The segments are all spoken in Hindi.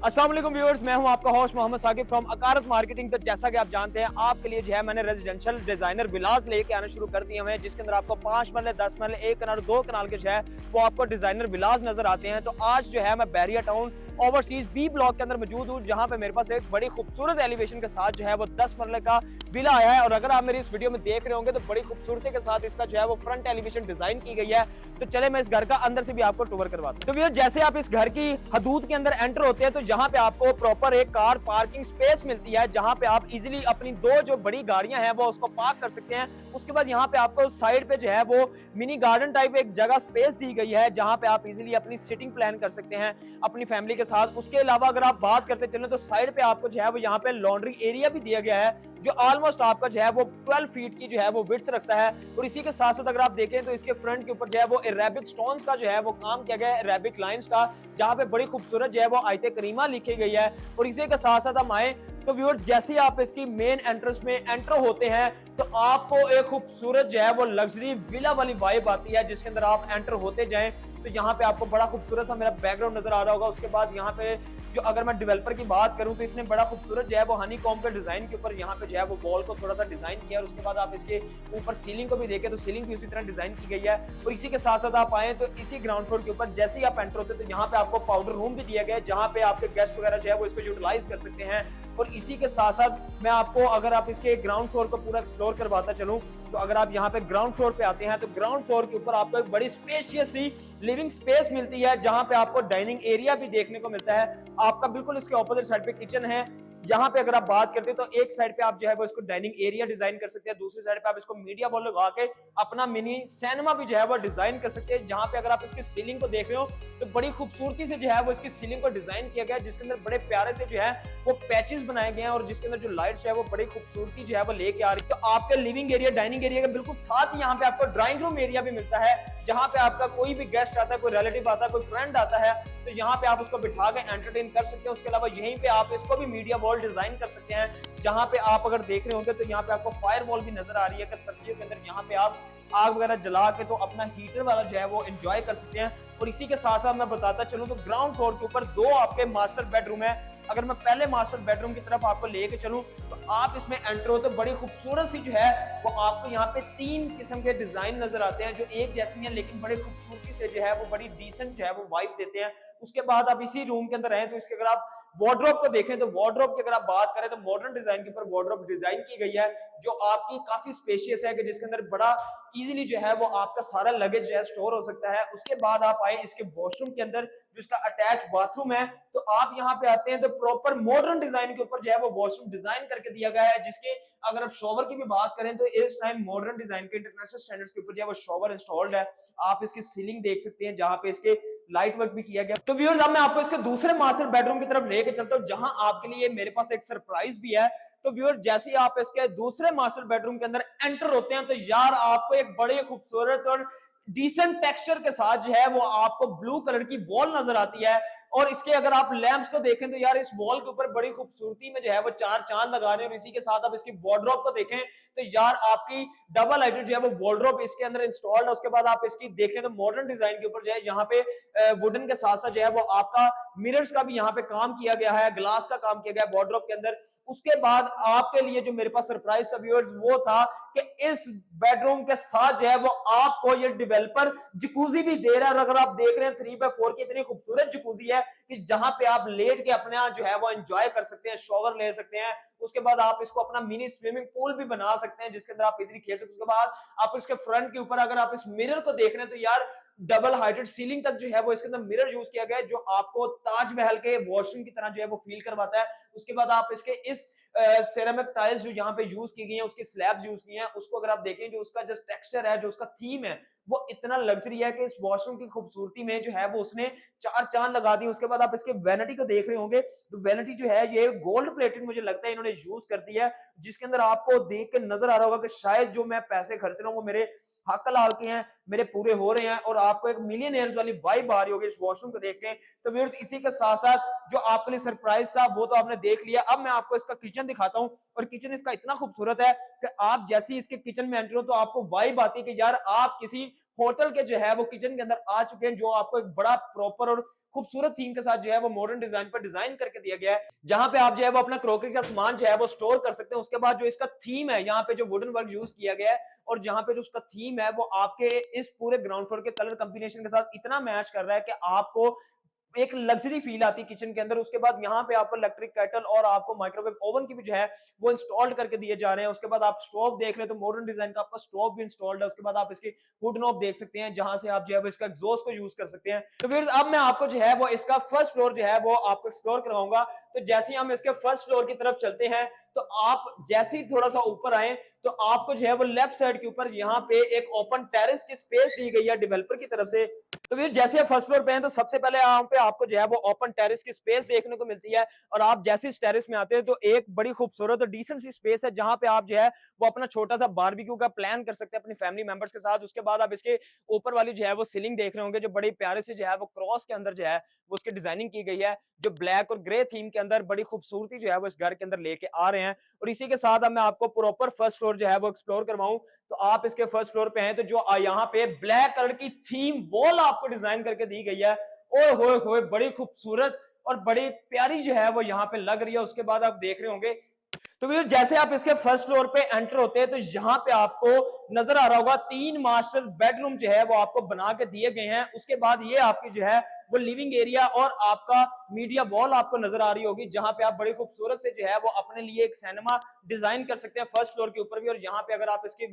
अस्सलाम वालेकुम व्यूअर्स, मैं हूं आपका होस्ट मोहम्मद साकिब फ्रॉम अकारत मार्केटिंग। तो जैसा कि आप जानते हैं, आपके लिए जो है मैंने रेजिडेंशियल डिजाइनर विलास लेके आना शुरू कर दिए हैं, जिसके अंदर आपको 5 मरले, 10 मरले, 1 कनाल, 2 कनाल के जो है वो आपको डिजाइनर विलास नजर आते हैं। तो आज जो है मैं Bahria town overseas B block के अंदर मौजूद हूँ, जहां पे मेरे पास एक बड़ी खूबसूरत एलिवेशन के साथ जो है वो 10 मरले का विला आया है। और अगर आप मेरी इस वीडियो में देख रहे होंगे तो बड़ी खूबसूरती के साथ इसका जो है वो फ्रंट एलिवेशन डिजाइन की गई है। तो चले मैं इस घर का अंदर से भी आपको टूर करवाता हूं। तो व्यूअर, जैसे आप इस घर की हदूद के अंदर एंटर होते हैं तो यहाँ पे आपको प्रॉपर एक कार पार्किंग स्पेस मिलती है, जहां पे आप इजीली अपनी दो जो बड़ी गाड़ियां हैं वो उसको पार्क कर सकते हैं। उसके बाद यहाँ पे आपको साइड पे जो है वो मिनी गार्डन टाइप एक जगह स्पेस दी गई है, जहां पे आप इजीली अपनी सिटिंग प्लान कर सकते हैं अपनी फैमिली के साथ। उसके अलावा अगर आप बात करते चले तो साइड पे आपको जो है वो यहाँ पे लॉन्ड्री एरिया भी दिया गया है, जो ऑलमोस्ट आपका जो है वो 12 फीट की जो है वो विड्थ रखता है। और इसी के साथ साथ अगर आप देखें तो इसके फ्रंट के ऊपर जो है वो अरेबिक स्टोन्स का जो है वो काम किया गया है, अरेबिक लाइंस का, जहां पे बड़ी खूबसूरत जो है वो आयते करीमा लिखी गई है। और इसी के साथ साथ हम आए तो व्यूअर, जैसे ही आप इसकी मेन एंट्रेंस में एंटर होते हैं तो आपको एक खूबसूरत जो है वो लग्जरी विला वाली वाइब आती है, जिसके अंदर आप एंटर होते जाएं तो यहाँ पे आपको बड़ा खूबसूरत सा मेरा बैकग्राउंड नजर आ रहा होगा। उसके बाद यहाँ पे जो अगर मैं डेवलपर की बात करूं तो इसने बड़ा खूबसूरत जो है वो हनी कॉम के डिजाइन के ऊपर यहाँ पे जो है वो वॉल को थोड़ा सा डिजाइन किया। और उसके बाद आप इसके ऊपर सीलिंग को भी देखें तो सीलिंग भी उसी तरह डिजाइन की गई है। और इसी के साथ साथ आप आए तो इसी ग्राउंड फ्लोर के ऊपर जैसे ही आप एंटर होते तो यहाँ पे आपको पाउडर रूम भी दिया गया है, जहाँ पे आपके गेस्ट वगैरह जो है वो इसको यूटिलाइज कर सकते हैं। और इसी के साथ साथ मैं आपको अगर आप इसके ग्राउंड फ्लोर को पूरा एक्सप्लोर करवाता चलूं तो अगर आप यहाँ पे ग्राउंड फ्लोर पे आते हैं तो ग्राउंड फ्लोर के ऊपर आपको एक बड़ी स्पेशियस सी लिविंग स्पेस मिलती है, जहां पे आपको डाइनिंग एरिया भी देखने को मिलता है। आपका बिल्कुल इसके ऑपोजिट साइड पे किचन है। यहाँ पे अगर आप बात करते हैं तो एक साइड पे आप जो है वो इसको डाइनिंग एरिया डिजाइन कर सकते हैं, दूसरी साइड पे आप इसको मीडिया वॉल लगा के अपना मिनी सिनेमा भी जो है वो डिजाइन कर सकते हैं। जहां पे अगर आप इसकी सीलिंग को देख रहे हो तो बड़ी खूबसूरती से जो है वो इसकी सीलिंग को डिजाइन किया गया है, जिसके अंदर बड़े प्यारे से जो है वो पैचेस बनाए गए हैं और जिसके अंदर जो लाइट्स है वो बड़ी खूबसूरती जो है वो लेके आ रही है। तो आपके लिविंग एरिया डाइनिंग एरिया के बिल्कुल साथ ही यहाँ पे आपको ड्राइंग रूम एरिया भी मिलता है, जहां पे आपका कोई भी गेस्ट आता है, कोई रिलेटिव आता है, कोई फ्रेंड आता है तो यहाँ पे आप उसको बिठा के एंटरटेन कर सकते हैं। उसके अलावा यहीं पे आप इसको भी मीडिया वॉल डिजाइन कर सकते हैं, जहां पे आप अगर देख रहे होंगे तो यहाँ पे आपको फायर वॉल भी नजर आ रही है कि सर्दियों के अंदर यहाँ पे आप आग वगैरह जला के तो अपना हीटर वाला जो है वो एंजॉय कर सकते हैं। और इसी के साथ साथ मैं बताता चलूं तो ग्राउंड फ्लोर के ऊपर दो आपके मास्टर बेडरूम है। अगर मैं पहले मास्टर बेडरूम की तरफ आपको लेके चलूं तो आप इसमें एंटर हो तो बड़ी खूबसूरत सी जो है वो आपको यहाँ पे 3 किस्म के डिजाइन नजर आते हैं, जो एक जैसी हैं लेकिन बड़ी खूबसूरती से जो है वो बड़ी डिसेंट जो है वो वाइब देते हैं। उसके बाद आप इसी रूम के अंदर रहें तो इसके अगर आप वार्डरोब को देखें तो वार्डरोब की अगर आप बात करें तो मॉडर्न डिजाइन के ऊपर वार्डरोब डिजाइन की गई है, जो आपकी काफी स्पेशियस है कि जिसके अंदर बड़ा इजीली जो है वो आपका सारा लगेज जो है स्टोर हो सकता है। उसके बाद आप आए इसके वॉशरूम के अंदर, जो इसका अटैच बाथरूम है, तो आप यहाँ पे आते हैं तो प्रॉपर मॉडर्न डिजाइन के ऊपर जो है वो वॉशरूम डिजाइन करके दिया गया है, जिसके अगर आप शॉवर की भी बात करें तो इस टाइम मॉडर्न डिजाइन के इंटरनेशनल स्टैंडर्ड्स के ऊपर जो है वो शॉवर इंस्टॉल्ड है। आप इसकी सीलिंग देख सकते हैं जहां पे इसके लाइट वर्क भी किया गया। तो व्यूअर्स, अब मैं आपको इसके दूसरे मास्टर बेडरूम की तरफ लेके चलता हूं, जहां आपके लिए मेरे पास एक सरप्राइज भी है। तो व्यूअर, जैसे ही आप इसके दूसरे मास्टर बेडरूम के अंदर एंटर होते हैं तो यार आपको एक बड़े खूबसूरत और डिसेंट टेक्सचर के साथ जो है वो आपको ब्लू कलर की वॉल नजर आती है। और इसके अगर आप लैंप्स को देखें तो यार इस वॉल के ऊपर बड़ी खूबसूरती में जो है वो 4 चांद लगा रहे हैं। और इसी के साथ आप इसकी वार्डरोब को देखें तो यार आपकी डबल हाइटेड जो है वो वार्डरोब इसके अंदर इंस्टॉल्ड है। उसके बाद आप इसकी देखें तो मॉडर्न डिजाइन के ऊपर जो है यहाँ पे वुडन के साथ साथ जो है वो आपका मिरर्स का भी यहाँ पे काम किया गया है, ग्लास का काम किया गया है वार्डरोब के अंदर। उसके बाद आपके लिए जो मेरे पास सरप्राइज था व्यूअर्स वो था कि इस बेडरूम के साथ जो है वो आपको ये डेवलपर जकूजी भी दे रहा है। और अगर आप देख रहे हैं 3x4 की इतनी खूबसूरत जकूजी है कि जहां पे आप लेट के अपने जो है वो एंजॉय कर सकते हैं, शॉवर ले सकते हैं। उसके बाद आप इसको अपना मिनी स्विमिंग पूल भी बना सकते हैं, जिसके अंदर आप इजीली खेल सकते हैं। उसके बाद आप इसके फ्रंट के ऊपर अगर आप इस मिरर को देख रहे हैं तो यार डबल हाइटेड सीलिंग तक जो है वो इसके अंदर मिरर यूज किया गया है, जो आपको ताजमहल के वॉशरूम की तरह जो है वो फील करवाता है। उसके बाद आप इसके इस सेरेमिक टाइल्स जो यहाँ पे यूज की गई हैं, उसकी स्लैब्स यूज की हैं, उसको अगर आप देखें जो उसका जो टेक्सचर है, जो उसका थीम है, वो इतना लग्जरी है कि इस वॉशरूम की खूबसूरती में जो है वो उसने 4 चांद लगा दी। उसके बाद आप इसके वैनिटी को देख रहे होंगे तो वैनिटी जो है ये गोल्ड प्लेटेड मुझे लगता है इन्होंने यूज कर दी है, जिसके अंदर आपको देख के नजर आ रहा होगा कि शायद जो मैं पैसे खर्च रहा हूँ वो मेरे हक लाल के हैं, मेरे पूरे हो रहे हैं और आपको एक मिलियनेयर्स वाली वाइब आ रही होगी इस वॉशरूम को देख के। तो व्यूअर्स, इसी के साथ साथ जो आपके लिए सरप्राइज था वो तो आपने देख लिया। अब मैं आपको इसका किचन दिखाता हूं और किचन इसका इतना खूबसूरत है कि आप जैसे ही इसके किचन में एंटर हो तो आपको वाइब आती है कि यार आप किसी होटल के जो है वो किचन के अंदर आ चुके हैं, जो आपको एक बड़ा प्रॉपर और खूबसूरत थीम के साथ जो है वो मॉडर्न डिजाइन पर डिजाइन करके दिया गया है, जहां पे आप जो है वो अपना क्रॉकरी का सामान जो है वो स्टोर कर सकते हैं। उसके बाद जो इसका थीम है, यहाँ पे जो वुडन वर्क यूज किया गया है और जहां पे जो उसका थीम है वो आपके इस पूरे ग्राउंड फ्लोर के कलर कॉम्बिनेशन के साथ इतना मैच कर रहा है कि आपको एक लग्जरी फील आती है किचन के अंदर। उसके बाद यहाँ पे आपको इलेक्ट्रिक केटल और आपको माइक्रोवेव ओवन की भी जो है वो इंस्टॉल्ड करके दिए जा रहे हैं। उसके बाद आप स्टोव देख ले तो मॉडर्न डिजाइन का आपका स्टोव भी इंस्टॉल्ड है। उसके बाद आप इसकी हुड नॉब देख सकते हैं, जहां से आप जो है वो इसका एग्जॉस्ट को यूज कर सकते हैं। तो फिर अब मैं आपको जो है वो इसका फर्स्ट फ्लोर जो है वो आपको एक्सप्लोर करवाऊंगा। तो जैसे ही हम इसके फर्स्ट फ्लोर की तरफ चलते हैं, तो आप जैसे ही थोड़ा सा ऊपर आए तो आपको जो है वो लेफ्ट साइड के ऊपर यहाँ पे एक ओपन टेरेस की स्पेस दी गई है डेवलपर की तरफ से। तो फिर जैसे फर्स्ट फ्लोर पे हैं तो सबसे पहले यहाँ पे आपको जो है वो ओपन टेरेस की स्पेस देखने को मिलती है। और आप जैसे इस टेरेस में आते हैं तो एक बड़ी खूबसूरत और डिसेंट सी स्पेस है, जहां पे आप जो है वो अपना छोटा सा बारबेक्यू का प्लान कर सकते हैं अपनी फैमिली मेंबर्स के साथ। उसके बाद आप इसके ऊपर वाली जो है वो सीलिंग देख रहे होंगे, जो बड़ी प्यारे से जो है वो क्रॉस के अंदर जो है वो उसकी डिजाइनिंग की गई है, जो ब्लैक और ग्रे थीम के अंदर बड़ी खूबसूरती जो है वो इस घर के अंदर लेके आ रहे हैं। और इसी के साथ अब मैं आपको प्रॉपर फर्स्ट फ्लोर जो है वो एक्सप्लोर करवाऊं। तो आप इसके फर्स्ट फ्लोर पे हैं तो जो यहाँ पे ब्लैक कलर की थीम वॉल आपको डिजाइन करके दी गई है, ओए होए होए बड़ी खूबसूरत और बड़ी प्यारी जो है वो यहाँ पे लग रही है। उसके बाद आप देख रहे होंगे तो फिर जैसे आप इसके फर्स्ट फ्लोर पे एंटर होते हैं तो यहाँ पे आपको नजर आ रहा होगा 3 मास्टर बेडरूम जो है वो आपको बना के दिए गए हैं। उसके बाद ये आपकी जो है वो लिविंग एरिया और आपका मीडिया वॉल आपको नजर आ रही होगी, जहां पे आप बड़ी खूबसूरत से जो है वो अपने लिए एक सिनेमा डिजाइन कर सकते हैं फर्स्ट फ्लोर के ऊपर भी। और यहाँ पे अगर आप इसकी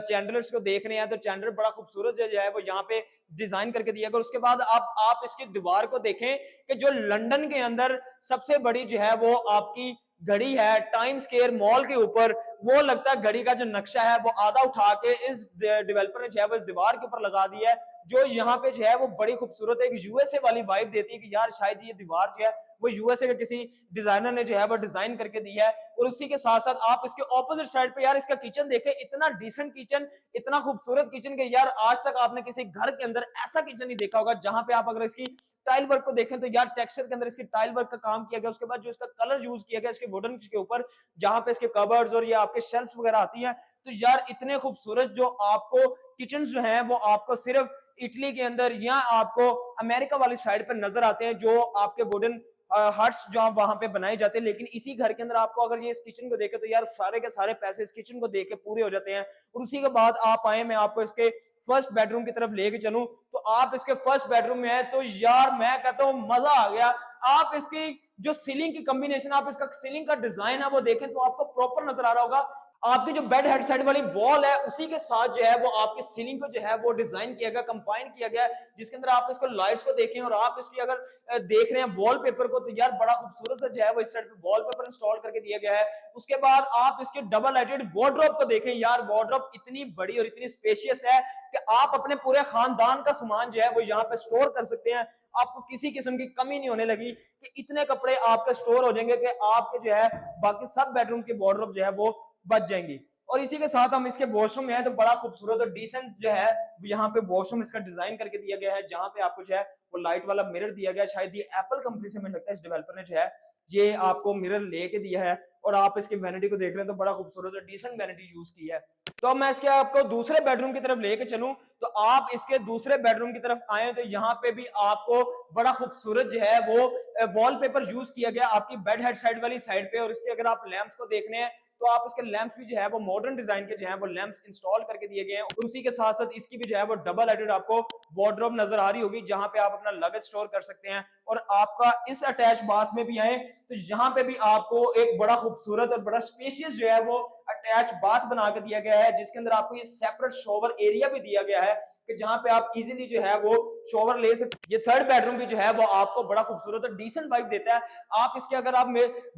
चैंडलर्स को देख रहे हैं तो चैंडलर बड़ा खूबसूरत जो है वो यहाँ पे डिजाइन करके दिया गया। उसके बाद आप इसकी दीवार को देखें कि जो लंदन के अंदर सबसे बड़ी जो है वो आपकी घड़ी है टाइम स्क्वायर मॉल के ऊपर, वो लगता है घड़ी का जो नक्शा है वो आधा उठा के इस डेवलपर ने जो है वो इस दीवार के ऊपर लगा दिया है, जो यहाँ पे जो है वो बड़ी खूबसूरत एक यूएसए वाली वाइब देती है कि यार शायद ये दीवार जो है वो यूएसए के किसी डिजाइनर ने जो है वो डिजाइन करके दी है। और उसी के साथ साथ आप इसके ऑपोजिट साइड पे यार इसका किचन देखें, इतना डिसेंट किचन, इतना खूबसूरत किचन के यार आज तक आपने किसी घर के अंदर ऐसा किचन नहीं देखा होगा। जहां पे आप अगर इसकी टाइल वर्क को देखें तो यार टेक्सचर के अंदर इसकी टाइल वर्क का काम किया गया। उसके बाद जो इसका कलर यूज किया गया इसके वुडन के ऊपर, जहां पे इसके कबर्ड्स और ये आपके शेल्फ्स वगैरह आती हैं, तो यार इतने खूबसूरत जो आपको किचन जो है वो आपको सिर्फ इटली के अंदर या आपको अमेरिका वाली साइड पर नजर आते हैं, जो आपके वुडन हट्स जो वहां पे बनाए जाते हैं। लेकिन इसी घर के अंदर आपको अगर ये इस किचन को देखे तो यार सारे के सारे पैसे इस किचन को देके पूरे हो जाते हैं। और उसी के बाद आप आए, मैं आपको इसके फर्स्ट बेडरूम की तरफ लेके चलूं तो आप इसके फर्स्ट बेडरूम में है तो यार मैं कहता हूं मजा आ गया। आप इसकी जो सीलिंग की कॉम्बिनेशन, आप इसका सीलिंग का डिजाइन है वो देखें तो आपको प्रॉपर नजर आ रहा होगा। आपकी जो बेड हेड साइड वाली वॉल है उसी के साथ जो है वो आपकी सीलिंग को जो है वो डिजाइन किया गया, कंबाइन किया गया, जिसके अंदर आप इसको लाइट्स को देखें और आप इसकी अगर देख रहे हैं वॉलपेपर को तो यार बड़ा खूबसूरत सा जो है वो इस साइड पे वॉलपेपर इंस्टॉल करके दिया गया है। उसके बाद आप इसके डबल लाइटेड वार्डरोब को देखें, यार वार्डरोब इतनी बड़ी और इतनी स्पेशियस है कि आप अपने पूरे खानदान का सामान जो है वो यहाँ पे स्टोर कर सकते हैं। आपको किसी किस्म की कमी नहीं होने लगी कि इतने कपड़े आपके स्टोर हो जाएंगे कि आपके जो है बाकी सब बेडरूम की वार्डरोब जो है वो बच जाएंगी। और इसी के साथ हम इसके वॉशरूम में है तो बड़ा खूबसूरत और डिसेंट जो है यहाँ पे वॉशरूम इसका डिजाइन करके दिया गया है, जहां पे आपको जो है वो लाइट वाला मिरर दिया गया है। शायद ये एप्पल कंपनी से मुझे लगता है इस डेवलपर ने जो है ये आपको मिरर लेके दिया है। और आप इसकी वैनिटी को देख रहे हैं तो बड़ा खूबसूरत और डिसेंट वैनिटी यूज की है। तो अब मैं इसके आपको दूसरे बेडरूम की तरफ लेके चलूं तो आप इसके दूसरे बेडरूम की तरफ आए तो यहाँ पे भी आपको बड़ा खूबसूरत जो है वो वॉलपेपर यूज किया गया आपकी बेड हेड साइड वाली साइड पे। और इसके अगर आप लैंप्स को देखने हैं तो आप इसके लैंप्स भी जो है वो मॉडर्न डिजाइन के जो है वो लैंप्स इंस्टॉल करके दिए गए हैं। और उसी के साथ साथ इसकी भी जो है वो डबल हेडेड आपको वार्डरोब नजर आ रही होगी, जहां पे आप अपना लगेज स्टोर कर सकते हैं। और आपका इस अटैच बाथ में भी आए तो यहाँ पे भी आपको एक बड़ा खूबसूरत और बड़ा स्पेशियस जो है वो अटैच बाथ बना के दिया गया है, जिसके अंदर आपको ये सेपरेट शॉवर एरिया भी दिया गया है कि जहां पे आप इजीली जो है वो शॉवर ले सकते। ये थर्ड बेडरूम भी जो है वो आपको बड़ा खूबसूरत और डिसेंट वाइब देता है। आप इसके अगर आप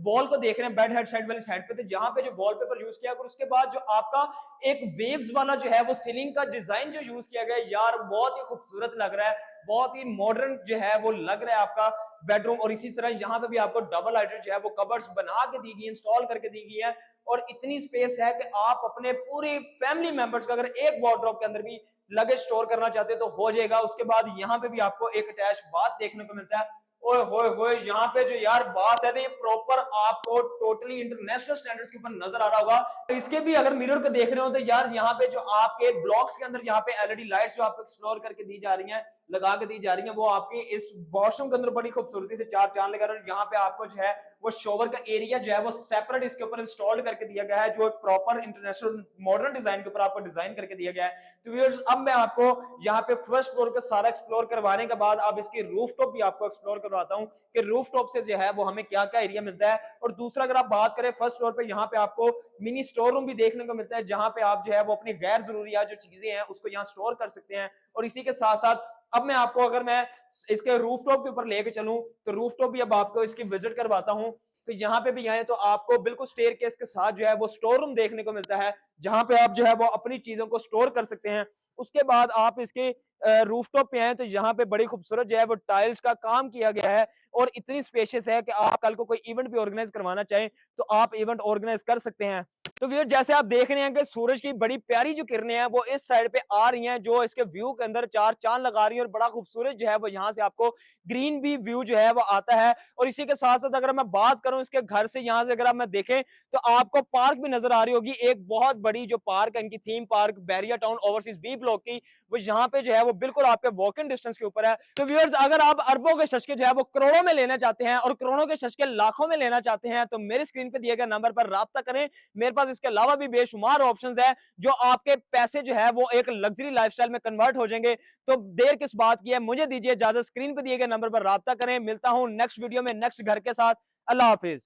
वॉल को देख रहे हैं बेड हेड साइड वाली साइड पे तो जहां पे जो वॉलपेपर यूज किया और उसके बाद जो आपका एक वेव्स वाला जो है वो सीलिंग का डिजाइन जो यूज किया गया यार बहुत ही खूबसूरत लग रहा है, बहुत ही मॉडर्न जो है वो लग रहा है आपका बेडरूम। और इसी तरह यहाँ पे भी आपको डबल हाइटेड जो है वो कबर्ड्स बना के दी गई, इंस्टॉल करके दी गई है। और इतनी स्पेस है कि आप अपने पूरी फैमिली मेंबर्स का अगर एक वार्डरोब के अंदर भी लगेज स्टोर करना चाहते हैं तो हो जाएगा। उसके बाद यहाँ पे भी आपको एक अटैच बाथ देखने को मिलता है। ओए होए होए, यहाँ पे जो यार बात है ना, ये प्रॉपर आपको टोटली इंटरनेशनल स्टैंडर्ड्स के ऊपर नजर आ रहा होगा। इसके भी अगर मिरर को देख रहे हो तो यार यहाँ पे जो आपके ब्लॉक्स के अंदर यहाँ पे एलईडी लाइट्स जो आपको एक्सप्लोर करके दी जा रही हैं, लगा के दी जा रही हैं, वो आपकी इस वॉशरूम के अंदर बड़ी खूबसूरती से चार चांद लगा रहे हैं। यहाँ पे आपको जो है वो शॉवर का एरिया जो है वो सेपरेट इसके ऊपर इंस्टॉल करके दिया गया है, जो एक प्रॉपर इंटरनेशनल मॉडर्न डिजाइन के ऊपर आपको डिजाइन करके दिया गया है। तो व्यूअर्स, अब मैं आपको यहाँ पे फर्स्ट फ्लोर का सारा एक्सप्लोर करवाने के बाद अब इसकी रूफटॉप भी आपको एक्सप्लोर करवाता हूँ कि रूफटॉप से जो है वो हमें क्या क्या एरिया मिलता है। और दूसरा, अगर आप बात करें फर्स्ट फ्लोर पे, यहाँ पे आपको मिनी स्टोर रूम भी देखने को मिलता है, जहां पे आप जो है वो अपनी गैर जरूरियात जो चीजें हैं उसको यहाँ स्टोर कर सकते हैं। और इसी के साथ साथ अब मैं आपको, अगर मैं इसके रूफटॉप के ऊपर लेके चलूं, तो रूफटॉप भी अब आपको इसकी विजिट करवाता हूं। तो यहाँ पे भी आए तो आपको बिल्कुल स्टेयरकेस के साथ जो है वो स्टोर रूम देखने को मिलता है, जहां पे आप जो है वो अपनी चीजों को स्टोर कर सकते हैं। उसके बाद आप इसके रूफटॉप पे आए तो यहाँ पे बड़ी खूबसूरत जो है वो टाइल्स का काम किया गया है, और इतनी स्पेशियस है कि आप कल को कोई इवेंट भी ऑर्गेनाइज करवाना चाहें तो आप इवेंट ऑर्गेनाइज कर सकते हैं। तो व्यूअर, जैसे आप देख रहे हैं कि सूरज की बड़ी प्यारी जो किरणें हैं वो इस साइड पे आ रही हैं, जो इसके व्यू के अंदर चार चांद लगा रही है, और बड़ा खूबसूरत जो है वो यहाँ से आपको ग्रीन भी व्यू जो है वो आता है। और इसी के साथ साथ अगर मैं बात करूं इसके घर से, यहाँ से अगर आप मैं देखें तो आपको पार्क भी नजर आ रही होगी, एक बहुत बड़ी जो पार्क है इनकी theme park Bahria town overseas B block की, वो यहाँ पे जो है वो बिल्कुल आपके वॉकिंग डिस्टेंस के ऊपर है। तो व्यूअर्स, अगर आप अरबों के शशके जो है वो करोड़ों में लेना चाहते हैं और करोड़ों के शशके लाखों में लेना चाहते हैं, तो मेरे स्क्रीन पे दिए गए नंबर पर राब्ता करें। मेरे पास इसके अलावा भी बेशुमार ऑप्शंस है, जो आपके पैसे जो है वो एक लग्जरी लाइफस्टाइल में कन्वर्ट हो जाएंगे। तो देर किस बात की है, मुझे दीजिए इजाजत, स्क्रीन पे दिए गए नंबर पर राब्ता करें। मिलता हूं नेक्स्ट वीडियो में नेक्स्ट घर के साथ। अल्लाह हाफिज।